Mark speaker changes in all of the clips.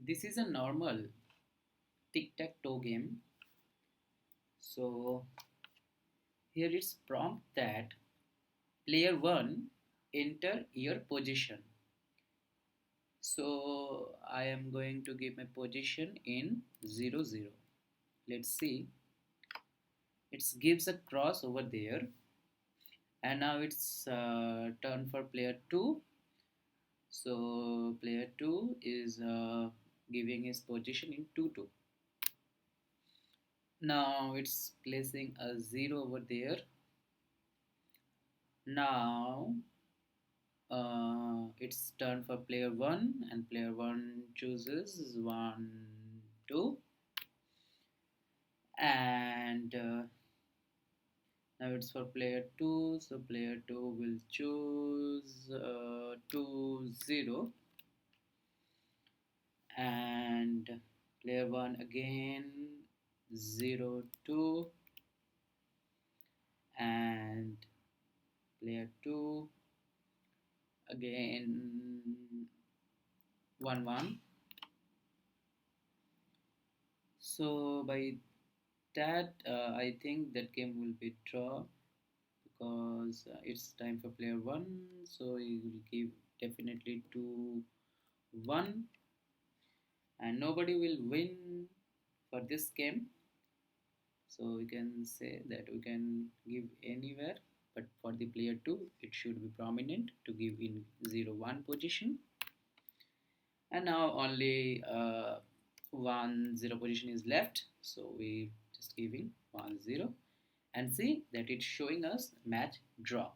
Speaker 1: This is a normal Tic Tac Toe game. So here it's prompt that player 1 enter your position. So I am going to give my position in 0 0. Let's see. It gives a cross over there, and now it's turn for player 2. So player 2 is giving his position in 2 2. Now it's placing a 0 over there. Now it's turn for player 1, and player 1 chooses 1 2, and now it's for player 2, so player 2 will choose 2 0, and player 1 again 0 2, and player 2 again 1 1. So by that I think that game will be draw, because it's time for player 1, so he will give definitely 2 1, and nobody will win for this game. So we can say that we can give anywhere, but for the player 2 it should be prominent to give in 0 1 position. And now only 1 0 position is left, so we just giving 1 0, and see that it's showing us match draw.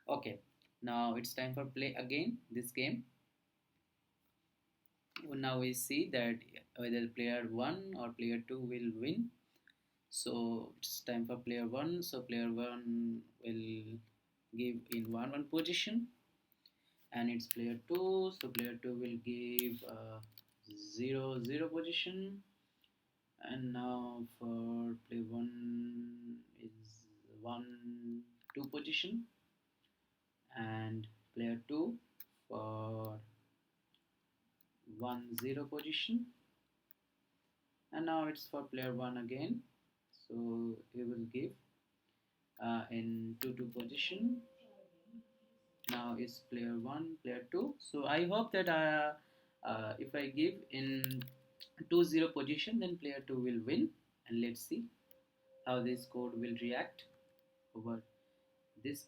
Speaker 1: Okay, now it's time for play again this game. Now we see that whether player 1 or player 2 will win. So it's time for player 1, so player 1 will give in 1 1 position, and it's player 2, so player 2 will give 0 0 position. And now for player 1 is 1 2 position, and player 2 for 1 0 position. And now it's for player 1 again, so he will give in 2 2 position. Now it's player 1 player 2, so I hope that if I give in 2 0 position, then player 2 will win. And let's see how this code will react over this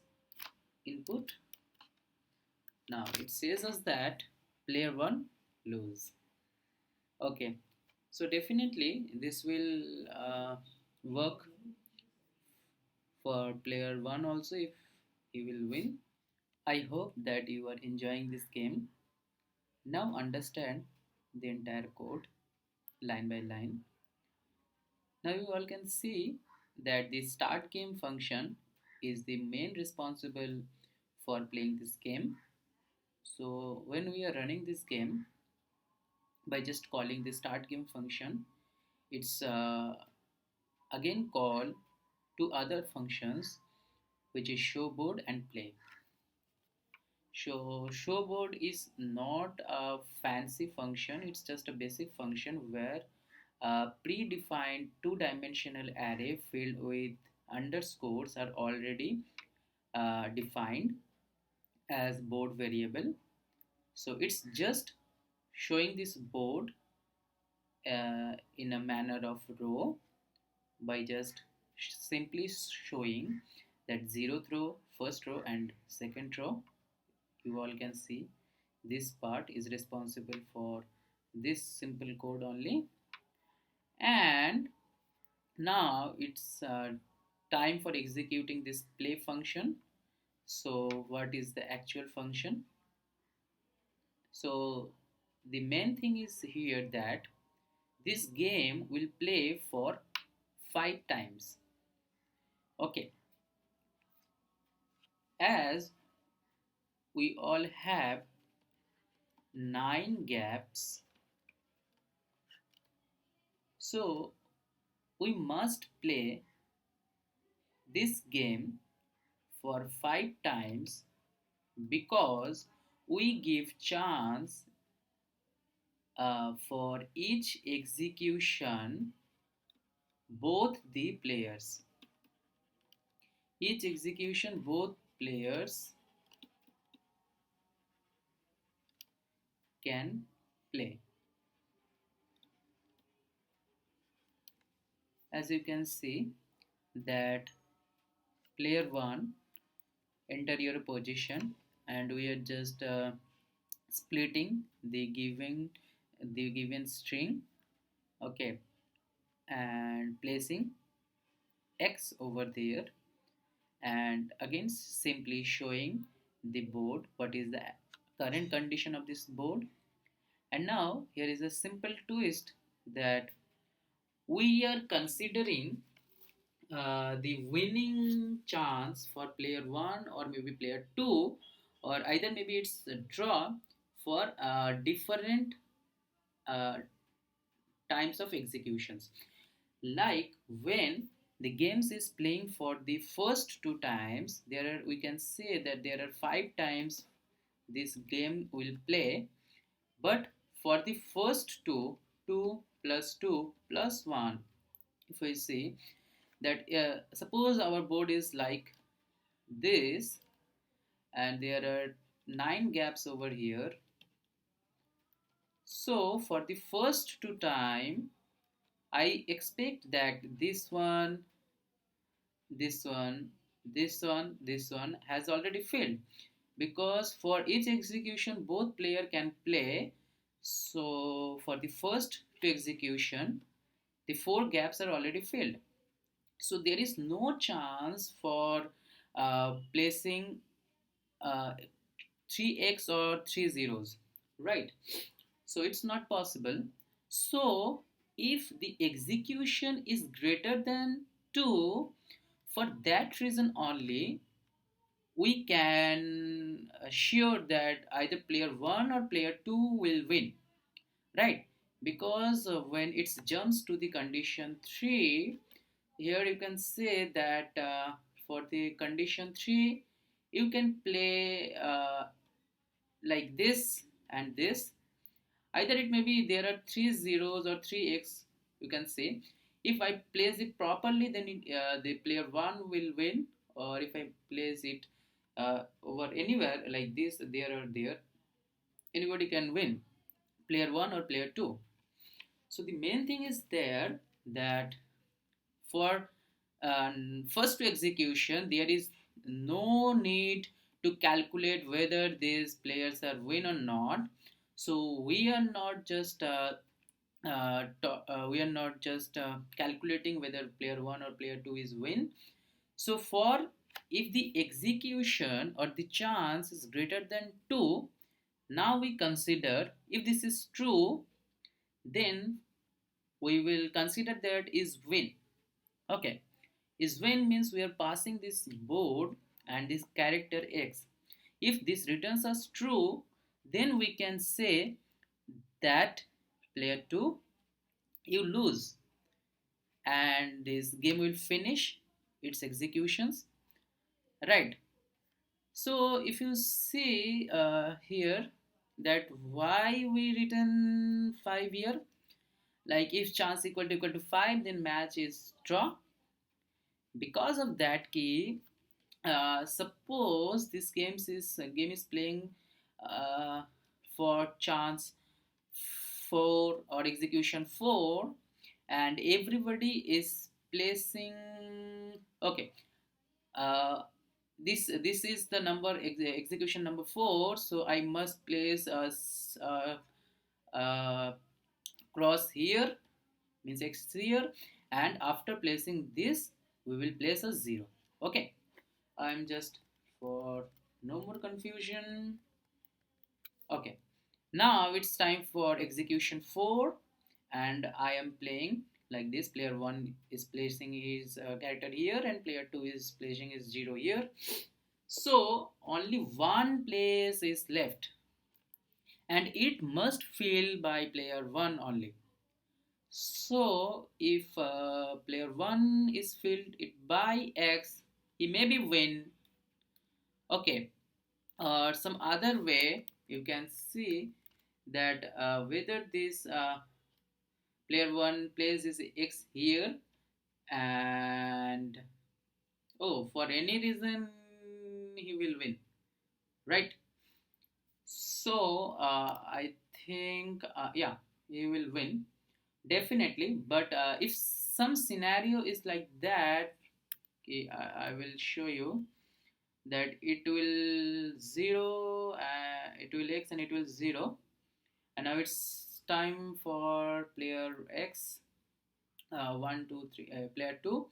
Speaker 1: input. Now it says us that player 1 lose. Okay, so definitely this will work for player 1 also if he will win. I hope that you are enjoying this game. Now understand the entire code line by line. Now you all can see that the start game function is the main responsible for playing this game. So when we are running this game, by just calling the start game function, it's again called to other functions, which is showboard and play. So showboard is not a fancy function, it's just a basic function where a predefined two-dimensional array filled with underscores are already defined as board variable. So it's just showing this board in a manner of row by just simply showing that 0th row, first row and second row. You all can see this part is responsible for this simple code only. And now it's time for executing this play function. So what is the actual function? So the main thing is here that this game will play for 5 times. Okay, as we all have 9 gaps, so we must play this game for 5 times, because we give chance For each execution, both the players, each execution, both players can play. As you can see that player 1 enter your position, and we are just splitting the given string, okay, and placing x over there, and again simply showing the board what is the current condition of this board. And now here is a simple twist that we are considering the winning chance for player 1 or maybe player 2, or either maybe it's a draw for different uh, times of executions. Like when the games is playing for the first two times, there are, we can say that there are 5 times this game will play, but for the first two, 2 plus 2 plus 1, if we see that suppose our board is like this, and there are 9 gaps over here. So for the first two time, I expect that this one, this one has already filled, because for each execution both player can play. So for the first two execution, the 4 gaps are already filled. So there is no chance for placing uh, 3x or 3 zeros, right? So it's not possible. So if the execution is greater than 2, for that reason only we can assure that either player 1 or player 2 will win, right? Because when it jumps to the condition 3, here you can say that for the condition 3 you can play like this and this. Either it may be there are 3 zeros or 3x, you can say. If I place it properly, then the player 1 will win, or if I place it over anywhere like this, there or there, anybody can win, player 1 or player 2. So the main thing is there that for first to execution, there is no need to calculate whether these players are win or not. So we are not just calculating whether player 1 or player 2 is win. So for if the execution or the chance is greater than 2, now we consider if this is true, then we will consider that is win. Okay, is win means we are passing this board and this character x. If this returns as true, then we can say that player 2, you lose, and this game will finish its executions, right? So if you see here that why we written 5 here, like if chance equal to 5, then match is draw. Because of that key, suppose this game is playing uh, for chance 4 or execution 4, and everybody is placing, okay, uh, this is the number execution number 4, so I must place uh, cross here, means x here, and after placing this we will place a 0. Okay, I'm just, for no more confusion, okay, now it's time for execution 4, and I am playing like this. Player 1 is placing his character here, and player 2 is placing his 0 here. So only one place is left, and it must fill by player 1 only. So if player 1 is filled it by x, he maybe win. Okay, or some other way you can see that whether this player 1 plays his x here, and oh, for any reason he will win, right? So I think yeah, he will win definitely. But if some scenario is like that, okay, I will show you that it will 0, it will x and it will 0. And now it's time for player x, 1 2 3, player 2,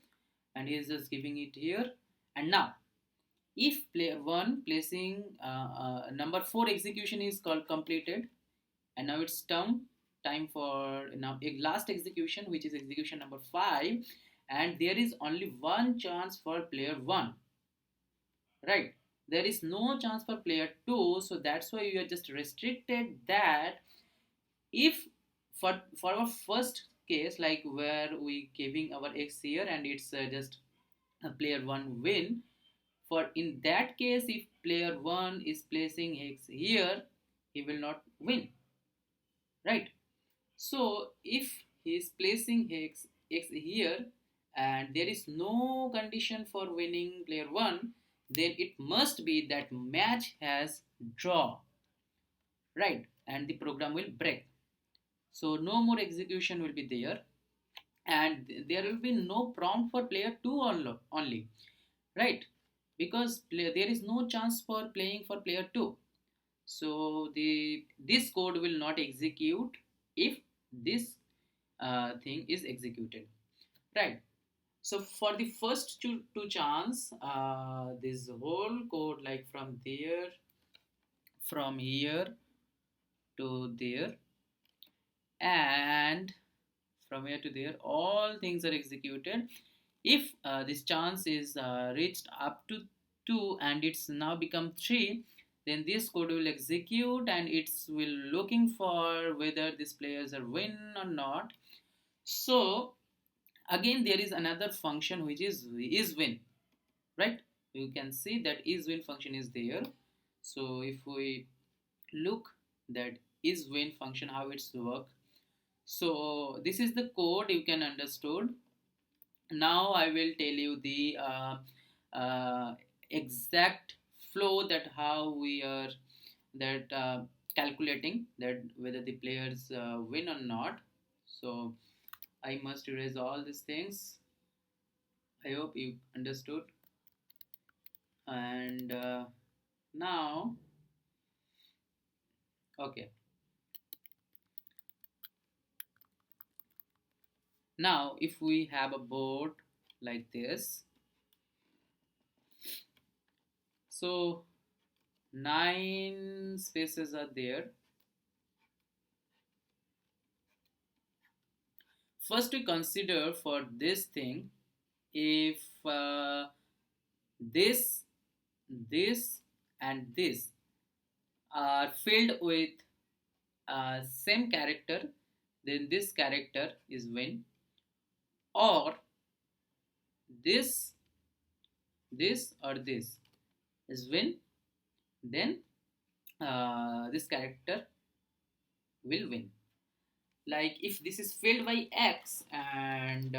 Speaker 1: and he is just giving it here. And now if player 1 placing number 4 execution is called completed, and now it's time for now a last execution, which is execution number 5, and there is only one chance for player 1, right? There is no chance for player 2, so that's why we are just restricted that if for our first case, like where we giving our x here and it's just a player 1 win, for in that case if player 1 is placing x here, he will not win, right? So if he is placing x here and there is no condition for winning player 1, then it must be that match has draw, right? And the program will break. So no more execution will be there, and there will be no prompt for player 2 only, right? Because there is no chance for playing for player 2. So this code will not execute if this thing is executed, right? So for the first two chance, this whole code, like from here to there, and from here to there, all things are executed. If this chance is reached up to 2 and it's now become 3, then this code will execute and it's will looking for whether these players are win or not. So again there is another function which is win, right? You can see that is win function is there. So if we look that is win function how it's work, so this is the code you can understood. Now I will tell you the exact flow that how we are that calculating that whether the players win or not. So I must erase all these things. I hope you understood. And now, okay. Now, if we have a board like this, so 9 spaces are there. First, we consider for this thing if this, this, and this are filled with same character, then this character is win, or this, this, or this is win, then this character will win. Like if this is filled by X and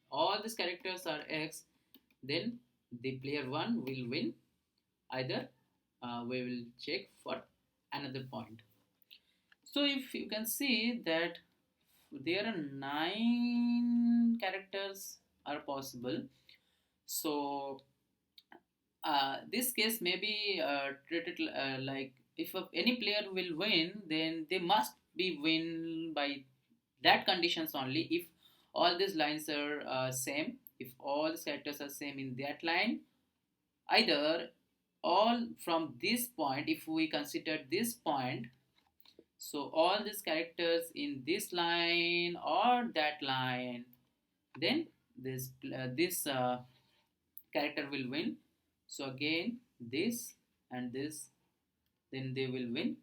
Speaker 1: all these characters are X, then the player 1 will win. Either we will check for another point. So if you can see that there are 9 characters are possible. So this case may be treated like if any player will win, then they must be win by that conditions only. If all these lines are same, if all these characters are same in that line, either all from this point, if we consider this point, so all these characters in this line or that line, then this character will win. So again this and this, then they will win.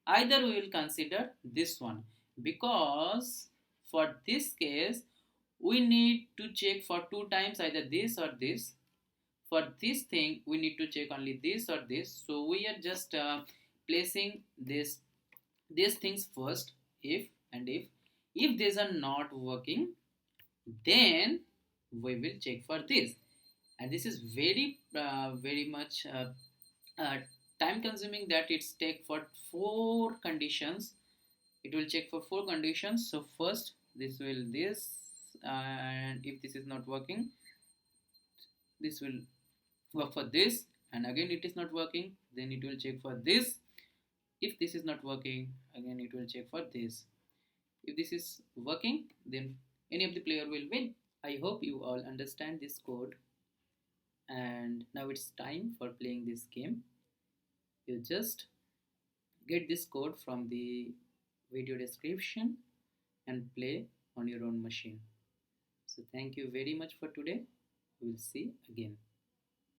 Speaker 1: Either we will consider this one, because for this case we need to check for 2 times either this or this. For this thing we need to check only this or this, so we are just placing this these things first. If these are not working, then we will check for this. And this is very much uh, time consuming, that it's take for four conditions. It will check for four conditions. So first this, and if this is not working, this will work for this, and again it is not working, then it will check for this. If this is not working, again it will check for this. If this is working, then any of the player will win. I hope you all understand this code, and now it's time for playing this game. You just get this code from the video description and play on your own machine. So thank you very much for today. We'll see again.